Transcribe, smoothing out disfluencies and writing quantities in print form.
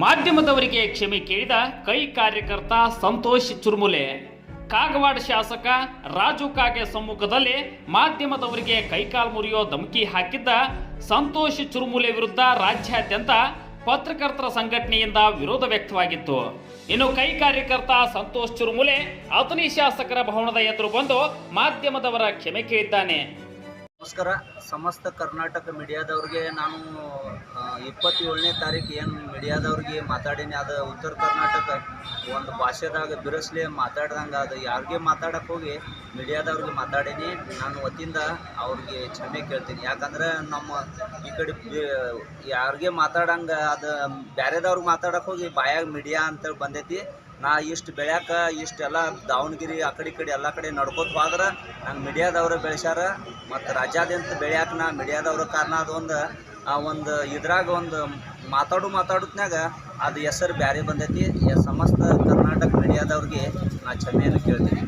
ಮಾಧ್ಯಮದವರಿಗೆ ಕ್ಷಮೆ ಕೇಳಿದ ಕೈ ಕಾರ್ಯಕರ್ತ ಸಂತೋಷ್ ಚುರ್ಮುಲೆ. ಕಾಗವಾಡ ಶಾಸಕ ರಾಜು ಕಾಗೆ ಸಮ್ಮುಖದಲ್ಲಿ ಮಾಧ್ಯಮದವರಿಗೆ ಕೈಕಾಲು ಮುರಿಯೋ ಧಮಕಿ ಹಾಕಿದ್ದ ಸಂತೋಷ್ ಚುರ್ಮುಲೆ ವಿರುದ್ಧ ರಾಜ್ಯಾದ್ಯಂತ ಪತ್ರಕರ್ತರ ಸಂಘಟನೆಯಿಂದ ವಿರೋಧ ವ್ಯಕ್ತವಾಗಿತ್ತು. ಇನ್ನು ಕೈ ಕಾರ್ಯಕರ್ತ ಸಂತೋಷ್ ಚುರ್ಮುಲೆ ಅಥಣಿ ಶಾಸಕರ ಭವನದ ಎದುರು ಬಂದು ಮಾಧ್ಯಮದವರ ಕ್ಷಮೆ ಕೇಳಿದ್ದಾನೆ. ನಮಸ್ಕಾರ. ಸಮಸ್ತ ಕರ್ನಾಟಕ ಮೀಡಿಯಾದವ್ರಿಗೆ ನಾನು 27ನೇ ತಾರೀಕು ಏನು ಮೀಡಿಯಾದವ್ರಿಗೆ ಮಾತಾಡೀನಿ, ಅದು ಉತ್ತರ ಕರ್ನಾಟಕ ಒಂದು ಭಾಷೆದಾಗ ಬಿರುಸ್ಲಿ ಮಾತಾಡ್ದಂಗೆ ಅದು ಯಾರಿಗೆ ಮಾತಾಡಕ್ಕೆ ಹೋಗಿ ಮೀಡಿಯಾದವ್ರಿಗೆ ಮಾತಾಡೀನಿ. ನಾನು ವತಿಯಿಂದ ಅವ್ರಿಗೆ ಕ್ಷಮೆ ಕೇಳ್ತೀನಿ. ಯಾಕಂದ್ರೆ ನಮ್ಮ ಈ ಕಡೆ ಯಾರಿಗೆ ಮಾತಾಡಂಗೆ ಅದು ಬೇರೆದವ್ರಿಗೆ ಮಾತಾಡಕ್ಕೆ ಹೋಗಿ ಬಾಯಾಗ ಮೀಡಿಯಾ ಅಂತೇಳಿ ಬಂದೈತಿ. ನಾ ಇಷ್ಟು ಬೆಳ್ಯಾಕ ಇಷ್ಟೆಲ್ಲ ದಾವಣಗೆರೆ ಆ ಕಡೆ ಎಲ್ಲ ಕಡೆ ನಡ್ಕೋತ ಹೋದ್ರೆ ನಂಗೆ ಮೀಡಿಯಾದವ್ರು ಬೆಳೆಸ್ಯಾರ. ಮತ್ತು ರಾಜ್ಯಾದ್ಯಂತ ಬೆಳ್ಯಾಕ ನಾ ಮೀಡಿಯಾದವ್ರ ಕಾರಣ ಒಂದು ಇದ್ರಾಗ ಒಂದು ಮಾತಾಡುತ್ನ್ಯಾಗ ಅದು ಹೆಸರು ಬೇರೆ ಬಂದೈತಿ. ಸಮಸ್ತ ಕರ್ನಾಟಕ ಮೀಡಿಯಾದವ್ರಿಗೆ ನಾ ಕ್ಷಮೆಯನ್ನು ಕೇಳ್ತೀನಿ.